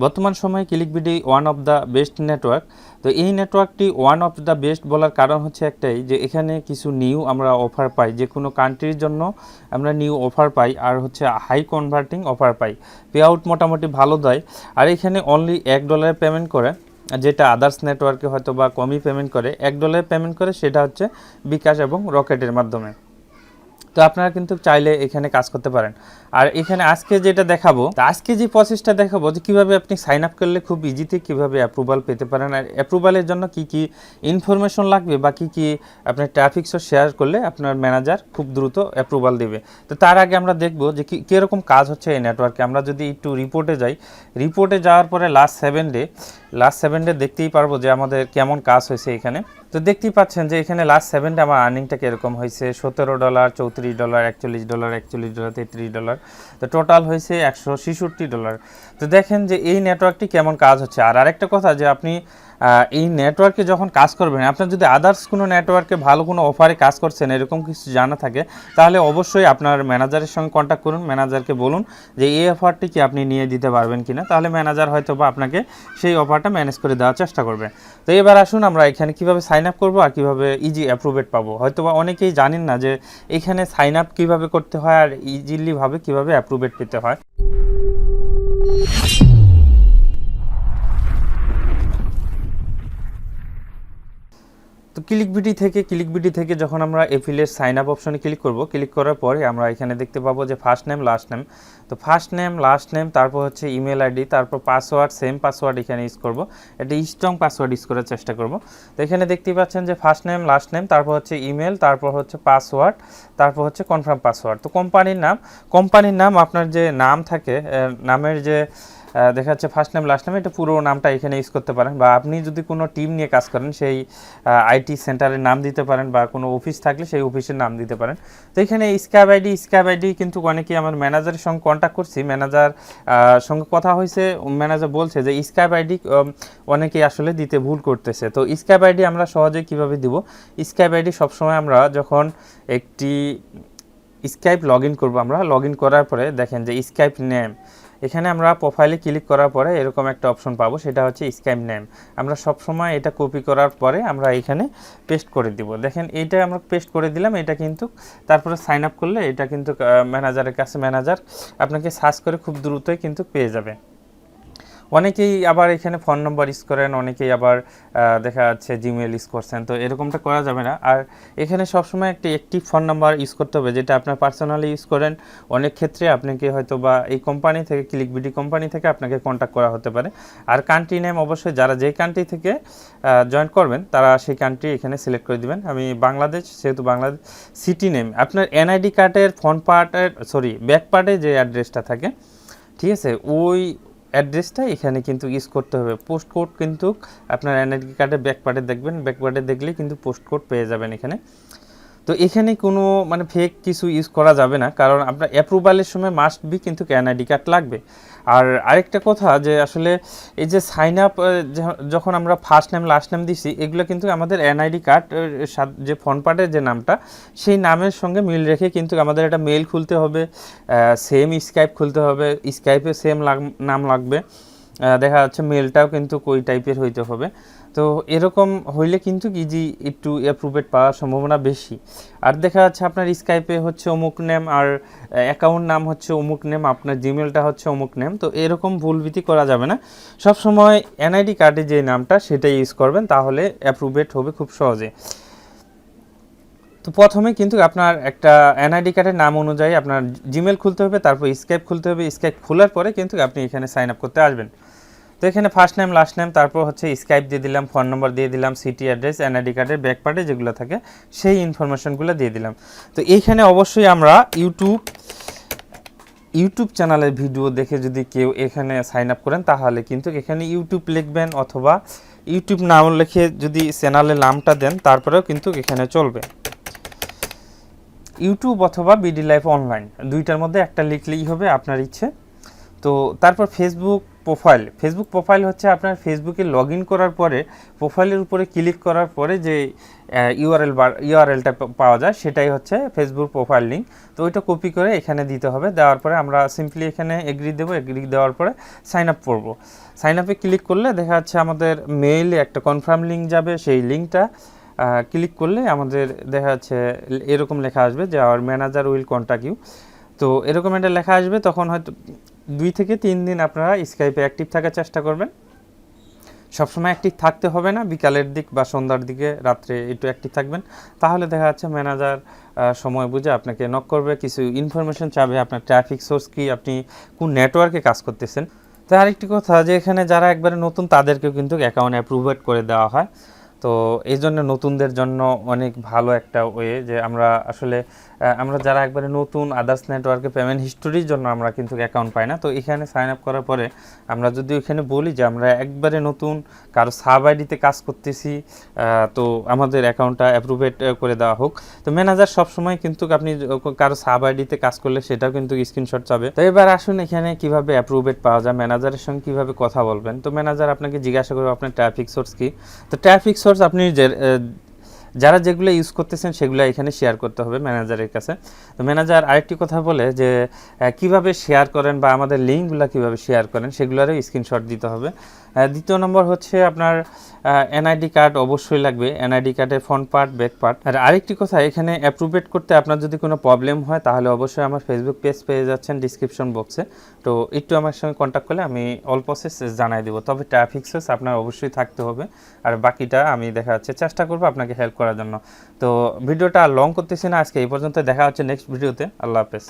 বর্তমান সময়ে ক্লিকভিডি one of the best network. তো এই নেটওয়ার্কটি ওয়ান অফ দ্য বেস্ট বলার কারণ হচ্ছে একটাই, যে এখানে কিছু নিউ আমরা অফার পাই, যে কোনো কান্ট্রির জন্য আমরা নিউ অফার পাই, আর হচ্ছে হাই কনভার্টিং অফার পাই, পে আউট মোটামুটি ভালো দেয়। আর এখানে অনলি $1 পেমেন্ট করে, যেটা আদার্স নেটওয়ার্কে হয়তো বা কমই পেমেন্ট করে। $1 পেমেন্ট করে, সেটা হচ্ছে বিকাশ এবং রকেটের মাধ্যমে। তো আপনারা কিন্তু চাইলে এখানে কাজ করতে পারেন। আর এখানে আজকে যেটা দেখাবো, আজকে যে প্রসেসটা দেখাবো, যে কীভাবে আপনি সাইন আপ করলে খুব ইজিতে কীভাবে অ্যাপ্রুভাল পেতে পারেন, আর অ্যাপ্রুভালের জন্য কি কি ইনফরমেশন লাগবে বা কী কী আপনি ট্রাফিক সোর্স শেয়ার করলে আপনার ম্যানেজার খুব দ্রুত অ্যাপ্রুভাল দেবে। তো তার আগে আমরা দেখবো যে কীরকম কাজ হচ্ছে এই নেটওয়ার্কে। আমরা যদি একটু রিপোর্টে যাই, রিপোর্টে যাওয়ার পরে লাস্ট 7 ডে দেখতেই পারবো যে আমাদের কেমন কাজ হয়েছে এখানে। তো দেখতেই পাচ্ছেন যে এখানে লাস্ট 7 ডে আমার আর্নিংটা কীরকম হয়েছে, $17, $34, $41, $41, $33। তো টোটাল হয়েছে $166। তো দেখেন যে এই নেটওয়ার্কটি কেমন কাজ হচ্ছে। আর আরেকটা কথা, যে আপনি এই নেটওয়ার্কে যখন কাজ করবেন, আপনার যদি আদার্স কোনো নেটওয়ার্কে ভালো কোনো অফারে কাজ করছেন এরকম কিছু জানা থাকে, তাহলে অবশ্যই আপনার ম্যানেজারের সঙ্গে কন্ট্যাক্ট করুন। ম্যানেজারকে বলুন যে এই অফারটি কি আপনি নিয়ে দিতে পারবেন কিনা, তাহলে ম্যানেজার হয়তো বা আপনাকে সেই অফারটা ম্যানেজ করে দেওয়ার চেষ্টা করবে। তো এবার আসুন আমরা এখানে কীভাবে সাইন আপ করবো আর কীভাবে ইজি অ্যাপ্রুভেড পাবো। হয়তো বা অনেকেই জানেন না যে এখানে সাইন আপ কীভাবে করতে হয় আর ইজিলিভাবে কীভাবে অ্যাপ্রুভেড পেতে হয়। তো ক্লিকভিডি থেকে যখন আমরা এফিলিয়েট সাইন আপ অপশনে ক্লিক করব, ক্লিক করার পরে আমরা এখানে দেখতে পাবো যে ফার্স্ট নেম লাস্ট নেম। তো ফার্স্ট নেম লাস্ট নেম, তারপর হচ্ছে ইমেল আইডি, তারপর পাসওয়ার্ড, সেম পাসওয়ার্ড এখানে ইউজ করব। এটা স্ট্রং পাসওয়ার্ড ইউজ করার চেষ্টা করব। তো এখানে দেখতেই পাচ্ছেন যে ফার্স্ট নেম লাস্ট নেম, তারপর হচ্ছে ইমেল, তারপর হচ্ছে পাসওয়ার্ড, তারপর হচ্ছে কনফার্ম পাসওয়ার্ড। তো কোম্পানির নাম আপনার যে নাম থাকে, নামের যে দেখা যাচ্ছে ফার্স্ট নেম লাস্ট নেম, এটা পুরো নামটা এখানে ইউজ করতে পারেন। বা আপনি যদি কোনো টিম নিয়ে কাজ করেন, সেই আইটি সেন্টারের নাম দিতে পারেন, বা কোনো অফিস থাকলে সেই অফিসের নাম দিতে পারেন। তো এখানে স্ক্যাব আইডি কিন্তু অনেকেই আমার ম্যানেজারের সঙ্গে কন্ট্যাক্ট করছি, ম্যানেজার সঙ্গে কথা হয়েছে, ম্যানেজার বলছে যে স্ক্যাব আইডি অনেকেই আসলে দিতে ভুল করতেছে। তো স্ক্যাব আইডি আমরা সহজে কীভাবে দিব, স্ক্যাব আইডি সবসময় আমরা যখন একটি স্কাইপ লগ ইন করবো, আমরা লগ ইন করার পরে দেখেন যে স্কাইপ নেম, এখানে আমরা প্রোফাইলে ক্লিক করার পরে এরকম একটা অপশন পাবো, সেটা হচ্ছে স্ক্যাম নেম। আমরা সবসময় এটা কপি করার পরে আমরা এখানে পেস্ট করে দিব। দেখেন এইটা আমরা পেস্ট করে দিলাম, এটা কিন্তু তারপরে সাইন আপ করলে এটা কিন্তু ম্যানেজারের কাছে, ম্যানেজার আপনাকে সার্চ করে খুব দ্রুতই কিন্তু পেয়ে যাবে। অনেকেই আবার এখানে ফোন নম্বর ইউজ করেন, অনেকেই আবার দেখা যাচ্ছে জিমেল ইউজ করছেন। তো এরকমটা করা যাবে না। আর এখানে সবসময় একটি অ্যাক্টিভ ফোন নাম্বার ইউজ করতে হবে, যেটা আপনার পার্সোনালি ইউজ করেন। অনেক ক্ষেত্রে আপনাকে হয়তো বা এই কোম্পানি থেকে, ক্লিকভিডি কোম্পানি থেকে আপনাকে কন্ট্যাক্ট করা হতে পারে। আর কান্ট্রি নেম অবশ্যই যারা যেই কান্ট্রি থেকে জয়েন করবেন তারা সেই কান্ট্রি এখানে সিলেক্ট করে দিবেন। আমি বাংলাদেশ, সেহেতু বাংলাদেশ। সিটি নেম আপনার এনআইডি কার্ডের ফ্রন্ট পার্টের, ব্যাক পার্টে যে অ্যাড্রেসটা থাকে, ঠিক আছে, ওই অ্যাড্রেসটা এখানে কিন্তু ইউজ করতে হবে। পোস্ট কোড কিন্তু আপনার এনআইডি কার্ডের ব্যাক পার্টে দেখবেন, ব্যাক পার্টে দেখলে কিন্তু পোস্ট কোড পেয়ে যাবেন এখানে। তো এখানে কোনো ফেক কিছু ইউজ করা যাবে না, কারণ আপনার অ্যাপ্রুভালের সময় মাস্ট বি কিন্তু এনআইডি কার্ড লাগবে। আর আরেকটা কথা, যে আসলে এই যে সাইন আপ যখন আমরা ফার্স্ট নেম লাস্ট নেম দিছি, এগুলো কিন্তু আমাদের এনআইডি কার্ড যে ফ্রন্ট পার্টের যে নামটা, সেই নামের সঙ্গে মিল রেখে কিন্তু আমাদের একটা মেল খুলতে হবে, সেম স্কাইপ খুলতে হবে, স্কাইপে সেম নাম লাগবে। দেখা যাচ্ছে মেলটাও কিন্তু ওই টাইপের হইতে হবে। তো এরকম হইলে কিন্তু ইজি একটু অ্যাপ্রুভেড পাওয়ার সম্ভাবনা বেশি। আর দেখা যাচ্ছে আপনার স্কাইপে হচ্ছে অমুক নেম, আর অ্যাকাউন্ট নাম হচ্ছে অমুক নেম, আপনার জিমেলটা হচ্ছে অমুক নেম। তো এরকম ভুলভীতি করা যাবে না। সবসময় এনআইডি কার্ডে যে নামটা সেটাই ইউজ করবেন, তাহলে অ্যাপ্রুভেড হবে খুব সহজে। তো প্রথমে কিন্তু আপনার একটা এনআইডি কার্ডের নাম অনুযায়ী আপনার জিমেল খুলতে হবে, তারপর স্কাইপ খুলতে হবে। স্কাইপ খোলার পরে কিন্তু আপনি এখানে সাইন আপ করতে আসবেন। তো এখানে ফার্স্ট নেম লাস্ট নেম, তারপর হচ্ছে স্কাইপ দিয়ে দিলাম, ফোন নম্বর দিয়ে দিলাম, সিটি অ্যাড্রেস, এনআইডি কার্ডের ব্যাক পার্টে যেগুলো থাকে সেই ইনফরমেশনগুলো দিয়ে দিলাম। তো এইখানে অবশ্যই আমরা ইউটিউব চ্যানেলের ভিডিও দেখে যদি কেউ এখানে সাইন আপ করেন, তাহলে কিন্তু এখানে ইউটিউব লিখবেন, অথবা ইউটিউব নাম লিখে যদি চ্যানেলের নামটা দেন, তারপরেও কিন্তু এখানে চলবে। ইউটিউব অথবা বিডি লাইভ অনলাইন, দুইটার মধ্যে একটা লিখলেই হবে, আপনার ইচ্ছে। তো তারপর ফেসবুক প্রোফাইল হচ্ছে আপনার ফেসবুকে লগ ইন করার পরে প্রোফাইলের উপরে ক্লিক করার পরে যে ইউআরএলটা পাওয়া যায় সেটাই হচ্ছে ফেসবুক প্রোফাইল লিঙ্ক। তো ওইটা কপি করে এখানে দিতে হবে, দেওয়ার পরে আমরা সিম্পলি এখানে এগ্রি দেবো, এগ্রি দেওয়ার পরে সাইন আপ করবো। সাইন আপে ক্লিক করলে দেখা যাচ্ছে আমাদের মেইলে একটা কনফার্ম লিঙ্ক যাবে, সেই লিঙ্কটা ক্লিক করলে আমাদের দেখা যাচ্ছে এরকম লেখা আসবে যে our manager will contact you. তো এরকম একটা লেখা আসবে, তখন হয়তো 2 থেকে 3 দিন আপনারা স্কাইপে অ্যাক্টিভ থাকার চেষ্টা করবেন। সবসময় অ্যাক্টিভ থাকতে হবে না, বিকালের দিক বা সন্ধ্যার দিকে রাত্রে একটু অ্যাক্টিভ থাকবেন, তাহলে দেখা যাচ্ছে ম্যানেজার সময় বুঝে আপনাকে নক করবে, কিছু ইনফরমেশন চাবে, আপনার ট্রাফিক সোর্স কি, আপনি কোন নেটওয়ার্কে কাজ করতেছেন। তো আরেকটি কথা যে এখানে যারা একবারে নতুন তাদেরকেও কিন্তু অ্যাকাউন্ট অ্যাপ্রুভেড করে দেওয়া হয়। তো এই জন্য নতুনদের জন্য অনেক ভালো একটা ওয়ে যে আমরা যারা একবারে নতুন আদার্স নেটওয়ার্কে পেমেন্ট হিস্টোরির জন্য আমরা কিন্তু অ্যাকাউন্ট পাই না। তো এখানে সাইন আপ করার পরে আমরা যদি ওইখানে বলি যে আমরা একবারে নতুন কারো সাব আইডিতে কাজ করতেছি, তো আমাদের অ্যাকাউন্টটা অ্যাপ্রুভেড করে দেওয়া হোক, তো ম্যানেজার সবসময় কিন্তু আপনি কারো সাব আইডিতে কাজ করলে সেটাও কিন্তু স্ক্রিনশট চাবে। তো এবার আসুন এখানে কিভাবে অ্যাপ্রুভেড পাওয়া যায়, ম্যানেজারের সঙ্গে কিভাবে কথা বলবেন। তো ম্যানেজার আপনাকে জিজ্ঞাসা করবে আপনার ট্রাফিক সোর্স কি। তো ট্রাফিক সোর্স আপনি যারা যেগুলো ইউজ করতেছেন সেগুলো এখানে শেয়ার করতে হবে ম্যানেজারের কাছে। তো ম্যানেজার আরেকটি কথা বলে যে কিভাবে শেয়ার করেন বা আমাদের লিঙ্কগুলো কিভাবে শেয়ার করেন সেগুলোরও স্ক্রিনশট দিতে হবে। দ্বিতীয় নম্বর হচ্ছে আপনার এনআইডি কার্ড অবশ্যই লাগবে, এনআইডি কার্ডের ফ্রন্ট পার্ট ব্যাক পার্ট। আর আরেকটি কথা, এখানে অ্যাপ্রুভেড করতে আপনার যদি কোনো প্রবলেম হয় তাহলে অবশ্যই আমার ফেসবুক পেজ পেয়ে যাচ্ছেন ডিসক্রিপশন বক্সে, তো একটু আমার সঙ্গে কন্ট্যাক্ট করলে আমি অল প্রসেস জানাই দেবো। তবে ট্রাফিক সোর্স আপনার অবশ্যই থাকতে হবে, আর বাকিটা আমি দেখা যাচ্ছে চেষ্টা করবো আপনাকে হেল্প করার জন্য। তো ভিডিওটা লং করতেছি না, আজকে এই পর্যন্ত, দেখা হচ্ছে নেক্সট ভিডিওতে। আল্লাহ হাফেজ।